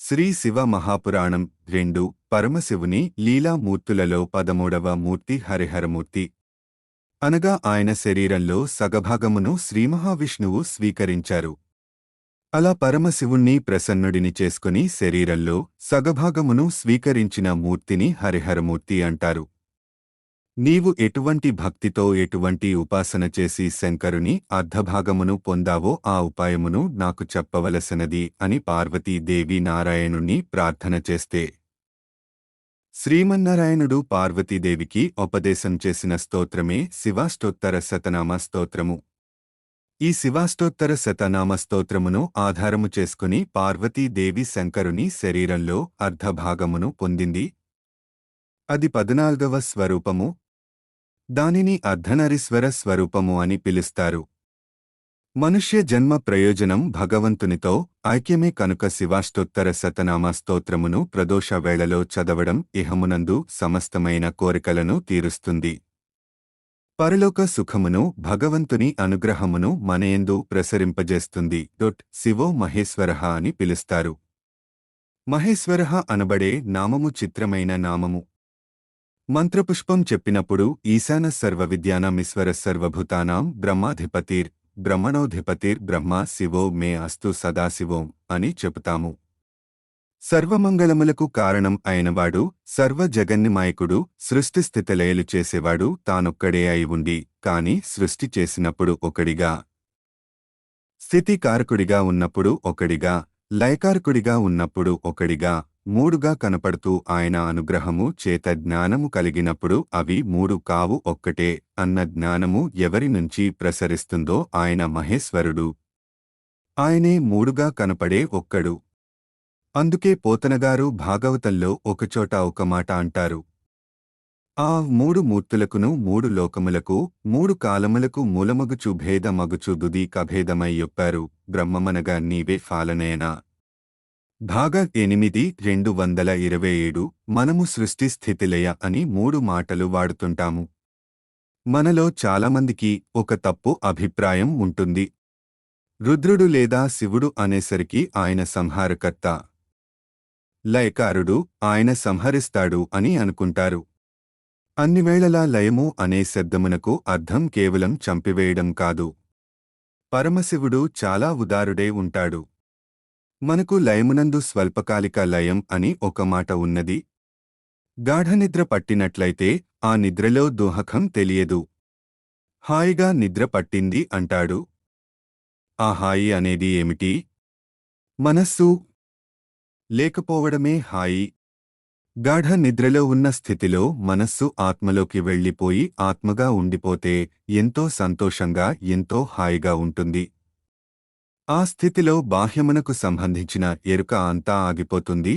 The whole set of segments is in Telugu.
శ్రీ శివ మహాపురాణం 2 పరమశివుని లీలామూర్తులలో 13వ మూర్తి హరిహరమూర్తి. అనగా ఆయన శరీరంలో సగభాగమును శ్రీమహావిష్ణువు స్వీకరించారు. అలా పరమశివుణ్ణి ప్రసన్నుడిని చేసుకుని శరీరంలో సగభాగమును స్వీకరించిన మూర్తిని హరిహరమూర్తి అంటారు. నీవు ఎటువంటి భక్తితో ఎటువంటి ఉపాసన చేసి శంకరుని అర్ధభాగమును పొందావో ఆ ఉపాయమును నాకు చెప్పవలసినది అని పార్వతీదేవి నారాయణుణ్ణి ప్రార్థన చేస్తే, శ్రీమన్నారాయణుడు పార్వతీదేవికి ఉపదేశం చేసిన స్తోత్రమే శివాష్టోత్తర శతనామ స్తోత్రము. ఈ శివాష్టోత్తర శతనామ స్తోత్రమును ఆధారము చేసుకుని పార్వతీదేవి శంకరుని శరీరంలో అర్ధభాగమును పొందింది. అది 14వ స్వరూపము. దానిని అర్ధనరీశ్వర స్వరూపము అని పిలుస్తారు. మనుష్య జన్మ ప్రయోజనం భగవంతునితో ఐక్యమే కనుక శివాష్టోత్తర శతనామ స్తోత్రమును ప్రదోష వేళలో చదవడం ఇహమునందు సమస్తమైన కోరికలను తీరుస్తుంది. పరలోక సుఖమును భగవంతుని అనుగ్రహమును మనయందు ప్రసరింపజేస్తుంది. శివో మహేశ్వరః అని పిలుస్తారు. మహేశ్వరః అనబడే నామము చిత్రమైన నామము. మంత్రపుష్పం చెప్పినప్పుడు ఈశాన సర్వవిద్యానామీశ్వర సర్వభూతానాం బ్రహ్మాధిపతిర్ బ్రహ్మణోధిపతిర్ బ్రహ్మ శివో మే అస్తు సదాశివోం అని చెబుతాము. సర్వమంగళములకు కారణం అయినవాడు, సర్వ జగన్నిమాయకుడు, సృష్టిస్థితిలయలు చేసేవాడు తానొక్కడే అయి ఉండి, కాని సృష్టి చేసినప్పుడు ఒకడిగా, స్థితికారకుడిగా ఉన్నప్పుడు ఒకడిగా, లయకారకుడిగా ఉన్నప్పుడు ఒకడిగా, మూడుగా కనపడుతూ ఆయన అనుగ్రహము చేత జ్ఞానము కలిగినప్పుడు అవి మూడు కావు ఒక్కటే అన్న జ్ఞానము ఎవరి నుంచి ప్రసరిస్తుందో ఆయన మహేశ్వరుడు. ఆయనే మూడుగా కనపడే ఒక్కడు. అందుకే పోతనగారు భాగవతంలో ఒకచోట ఒక మాట అంటారు. ఆ మూడు మూర్తులకును మూడు లోకములకు మూడు కాలములకు మూలమగుచు భేదమగుచు దుది కభేదమై యొప్పారు బ్రహ్మమనగా నీవే ఫాలనేనా. భాగ 8 227. మనము సృష్టి స్థితిలయ అని మూడు మాటలు వాడుతుంటాము. మనలో చాలామందికి ఒక తప్పు అభిప్రాయం ఉంటుంది. రుద్రుడు లేదా శివుడు అనేసరికి ఆయన సంహారకర్త, లయకారుడు, ఆయన సంహరిస్తాడు అని అనుకుంటారు. అన్నివేళలా లయము అనే శబ్దమునకు అర్థం కేవలం చంపివేయడం కాదు. పరమశివుడు చాలా ఉదారుడే ఉంటాడు. మనకు లయమునందు స్వల్పకాలిక లయం అని ఒక మాట ఉన్నది. గాఢనిద్ర పట్టినట్లయితే ఆ నిద్రలో దోహకం తెలియదు. హాయిగా నిద్ర పట్టింది అంటాడు. ఆ హాయి అనేది ఏమిటి? మనస్సు లేకపోవడమే హాయి. గాఢ నిద్రలో ఉన్న స్థితిలో మనస్సు ఆత్మలోకి వెళ్ళిపోయి ఆత్మగా ఉండిపోతే ఎంతో సంతోషంగా ఎంతో హాయిగా ఉంటుంది. ఆ స్థితిలో బాహ్యమునకు సంబంధించిన ఎరుక అంతా ఆగిపోతుంది.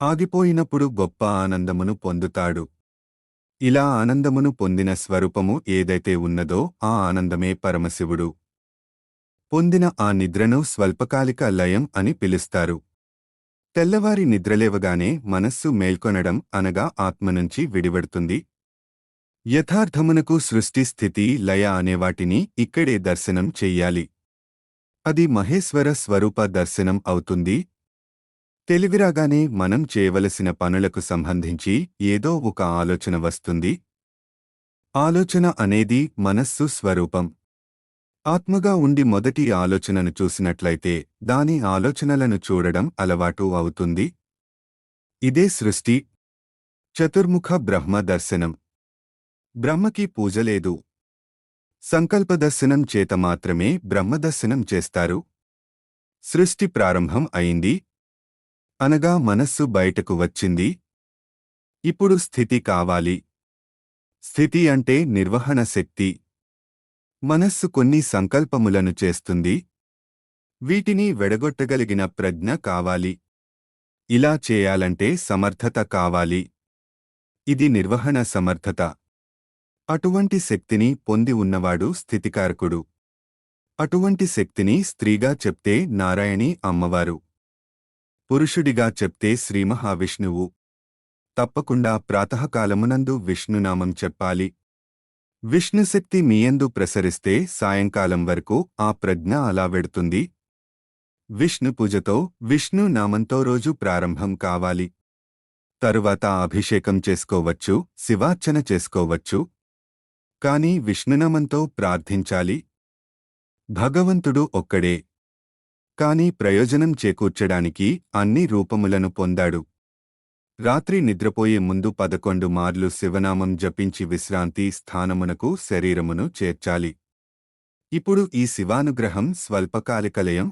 ఆగిపోయినప్పుడు గొప్ప ఆనందమును పొందుతాడు. ఇలా ఆనందమును పొందిన స్వరూపము ఏదైతే ఉన్నదో ఆ ఆనందమే పరమశివుడు. పొందిన ఆ నిద్రను స్వల్పకాలిక లయం అని పిలుస్తారు. తెల్లవారి నిద్రలేవగానే మనస్సు మేల్కొనడం అనగా ఆత్మనుంచి విడివడుతుంది. యథార్థమునకు సృష్టి స్థితి లయ అనేవాటిని ఇక్కడే దర్శనం చెయ్యాలి. అది మహేశ్వర స్వరూప దర్శనం అవుతుంది. తెలివిరాగానే మనం చేయవలసిన పనులకు సంబంధించి ఏదో ఒక ఆలోచన వస్తుంది. ఆలోచన అనేది మనస్సు స్వరూపం. ఆత్మగా ఉండి మొదటి ఆలోచనను చూసినట్లయితే దాని ఆలోచనలను చూడడం అలవాటు అవుతుంది. ఇదే సృష్టి. చతుర్ముఖ బ్రహ్మ దర్శనం. బ్రహ్మకి పూజలేదు. సంకల్పదర్శనం చేత మాత్రమే బ్రహ్మదర్శనం చేస్తారు. సృష్టి ప్రారంభం అయింది. అనగా మనస్సు బయటకు వచ్చింది. ఇప్పుడు స్థితి కావాలి. స్థితి అంటే నిర్వహణ శక్తి. మనస్సు కొన్ని సంకల్పములను చేస్తుంది. వీటిని వెడగొట్టగలిగిన ప్రజ్ఞ కావాలి. ఇలా చేయాలంటే సమర్థత కావాలి. ఇది నిర్వహణ సమర్థత. అటువంటి శక్తిని పొంది ఉన్నవాడు స్థితికారకుడు. అటువంటి శక్తిని స్త్రీగా చెప్తే నారాయణి అమ్మవారు, పురుషుడిగా చెప్తే శ్రీమహావిష్ణువు. తప్పకుండా ప్రాతఃకాలమునందు విష్ణునామం చెప్పాలి. విష్ణుశక్తి మీయందు ప్రసరిస్తే సాయంకాలం వరకు ఆ ప్రజ్ఞ అలా వెడుతుంది. విష్ణు పూజతో విష్ణు నామంతో రోజు ప్రారంభం కావాలి. తరువాత అభిషేకం చేసుకోవచ్చు, శివార్చన చేసుకోవచ్చు. కాని విష్ణునామంతో ప్రార్థించాలి. భగవంతుడు ఒక్కడే. కాని ప్రయోజనం చేకూర్చడానికి అన్ని రూపములను పొందాడు. రాత్రి నిద్రపోయే ముందు 11 మార్లు శివనామం జపించి విశ్రాంతి స్థానమునకు శరీరమును చేర్చాలి. ఇప్పుడు ఈ శివానుగ్రహం స్వల్పకాలికలయం.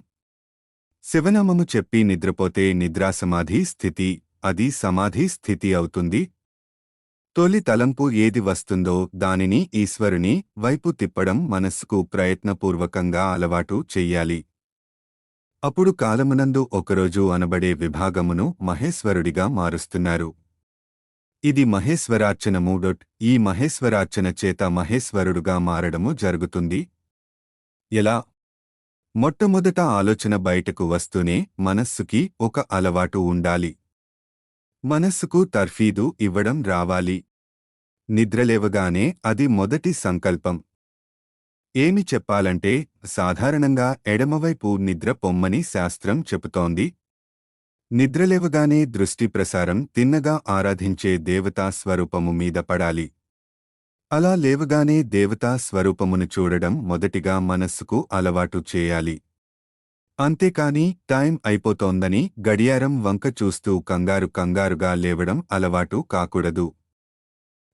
శివనామము చెప్పి నిద్రపోతే నిద్రాసమాధి స్థితి, అది సమాధి స్థితి అవుతుంది. తొలి తలంపు ఏది వస్తుందో దానిని ఈశ్వరుని వైపు తిప్పడం మనస్సుకు ప్రయత్నపూర్వకంగా అలవాటు చెయ్యాలి. అప్పుడు కాలమునందు ఒకరోజు అనబడే విభాగమును మహేశ్వరుడిగా మారుస్తున్నారు. ఇది మహేశ్వరార్చనము. ఈ మహేశ్వరార్చన చేత మహేశ్వరుడుగా మారడము జరుగుతుంది. ఎలా? మొట్టమొదట ఆలోచన బయటకు వస్తూనే మనస్సుకి ఒక అలవాటు ఉండాలి. మనస్సుకు తర్ఫీదు ఇవ్వడం రావాలి. నిద్రలేవగానే అది మొదటి సంకల్పం. ఏమి చెప్పాలంటే సాధారణంగా ఎడమవైపు నిద్ర పొమ్మని శాస్త్రం చెబుతోంది. నిద్రలేవగానే దృష్టి ప్రసారం తిన్నగా ఆరాధించే దేవతా స్వరూపము మీద పడాలి. అలా లేవగానే దేవతా స్వరూపమును చూడడం మొదటిగా మనస్సుకు అలవాటు చేయాలి. అంతేకాని టైం అయిపోతోందని గడియారం వంక చూస్తూ కంగారుగా లేవడం అలవాటు కాకూడదు.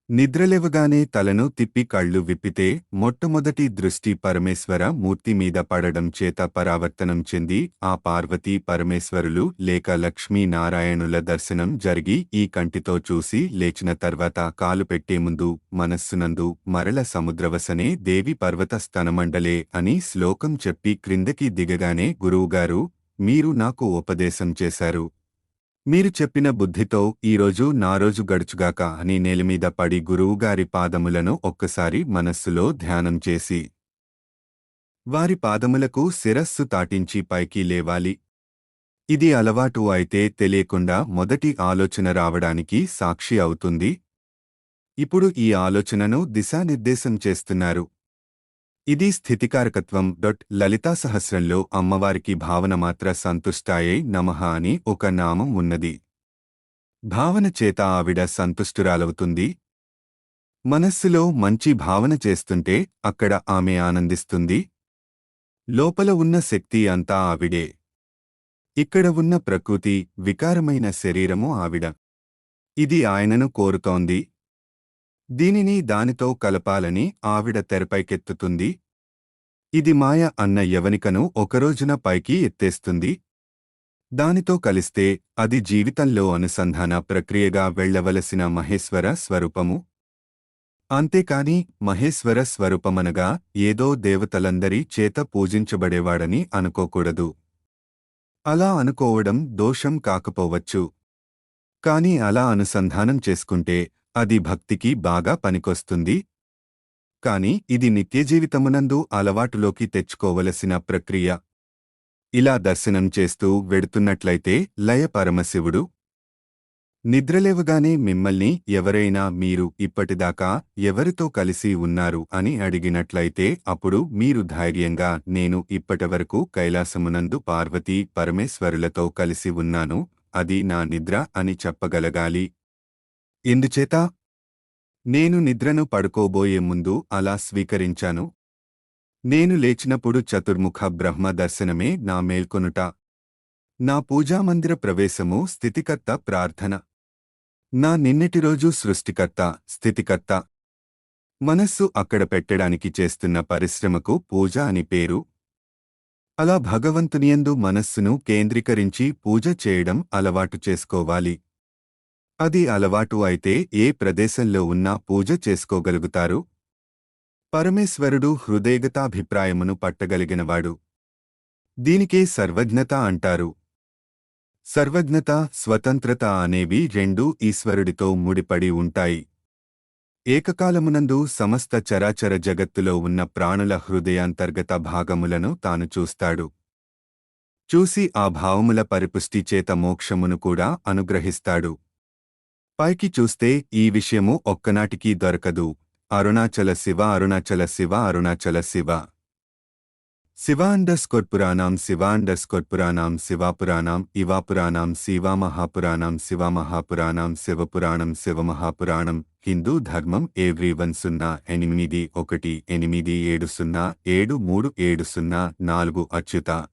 నిద్రలేవగానే తలను తిప్పి కళ్ళు విప్పితే మొట్టమొదటి దృష్టి పరమేశ్వర మూర్తి మీద పడడం చేత పరావర్తనం చెంది ఆ పార్వతీ పరమేశ్వరులు లేక లక్ష్మీనారాయణుల దర్శనం జరిగి ఈ కంటితో చూసి లేచిన తర్వాత కాలు పెట్టే ముందు మనస్సునందు మరల సముద్రవసనే దేవి పర్వత స్తనమండలే అని శ్లోకం చెప్పి క్రిందకి దిగగానే గురువుగారు, మీరు నాకు ఉపదేశం చేశారు. మీరు చెప్పిన బుద్ధితో ఈరోజు నా రోజు గడుచుగాక అని నేలమీద పడి గురువుగారి పాదములను ఒక్కసారి మనస్సులో ధ్యానం చేసి వారి పాదములకు శిరస్సు తాటించి పైకి లేవాలి. ఇది అలవాటు అయితే తెలియకుండా మొదటి ఆలోచన రావడానికి సాక్షి అవుతుంది. ఇప్పుడు ఈ ఆలోచనను దిశానిర్దేశం చేస్తున్నారు. ఇది స్థితికారకత్వం. లలితా సహస్రంలో అమ్మవారికి భావనమాత్ర సంతుష్టాయై నమః అని ఒక నామం ఉన్నది. భావన చేత ఆవిడ సంతుష్టురాలవుతుంది. మనస్సులో మంచి భావన చేస్తుంటే అక్కడ ఆమె ఆనందిస్తుంది. లోపల ఉన్న శక్తి అంతా ఆవిడే. ఇక్కడ ఉన్న ప్రకృతి, వికారమైన శరీరము ఆవిడ. ఇది ఆయనను కోరుతోంది. దీనిని దానితో కలపాలని ఆవిడ తెరపైకెత్తుతుంది. ఇది మాయ అన్న యవనికను ఒకరోజున పైకి ఎత్తేస్తుంది. దానితో కలిస్తే అది జీవితంలో అనుసంధాన ప్రక్రియగా వెళ్లవలసిన మహేశ్వర స్వరూపము. అంతేకాని మహేశ్వర స్వరూపమనగా ఏదో దేవతలందరి చేత పూజించబడేవాడని అనుకోకూడదు. అలా అనుకోవడం దోషం కాకపోవచ్చు. కాని అలా అనుసంధానం చేసుకుంటే అది భక్తికి బాగా పనికొస్తుంది. కాని ఇది నిత్యజీవితమునందు అలవాటులోకి తెచ్చుకోవలసిన ప్రక్రియ. ఇలా దర్శనం చేస్తూ వెడుతున్నట్లయితే లయ పరమశివుడు. నిద్రలేవగానే మిమ్మల్ని ఎవరైనా మీరు ఇప్పటిదాకా ఎవరితో కలిసి ఉన్నారు అని అడిగినట్లయితే అప్పుడు మీరు ధైర్యంగా నేను ఇప్పటివరకు కైలాసమునందు పార్వతీ పరమేశ్వరులతో కలిసి ఉన్నాను, అది నా నిద్ర అని చెప్పగలగాలి. ఎందుచేత? నేను నిద్రను పడుకోబోయే ముందు అలా స్వీకరించాను. నేను లేచినప్పుడు చతుర్ముఖ బ్రహ్మ దర్శనమే నా మేల్కొనుట. నా పూజామందిర ప్రవేశము స్థితికర్త ప్రార్థన. నా నిన్నటిరోజు సృష్టికర్త, స్థితికర్త. మనస్సు అక్కడ పెట్టడానికి చేస్తున్న పరిశ్రమకు పూజ అని పేరు. అలా భగవంతునియందు మనస్సును కేంద్రీకరించి పూజ చేయడం అలవాటు చేసుకోవాలి. అది అలవాటు అయితే ఏ ప్రదేశంలో ఉన్నా పూజ చేసుకోగలుగుతారు. పరమేశ్వరుడు హృదయగతాభిప్రాయమును పట్టగలిగినవాడు. దీనికే సర్వజ్ఞత అంటారు. సర్వజ్ఞత, స్వతంత్రత అనేవి రెండూ ఈశ్వరుడితో ముడిపడి ఉంటాయి. ఏకకాలమునందు సమస్త చరాచర జగత్తులో ఉన్న ప్రాణుల హృదయాంతర్గత భాగములను తాను చూస్తాడు. చూసి ఆ భావముల పరిపుష్టి చేత మోక్షమును కూడా అనుగ్రహిస్తాడు. పైకి చూస్తే ఈ విషయము ఒక్కనాటికి దొరకదు. అరుణాచల శివ, అరుణాచల శివ, అరుణాచల శివ. శివ_పురాణం శివ_పురాణం శివాపురాణం ఇవాపురాణం శివామహాపురాణం శివమహాపురాణం శివపురాణం శివమహాపురాణం హిందూ ధర్మం ఎవ్రీవన్ 08187073734 అచ్యుత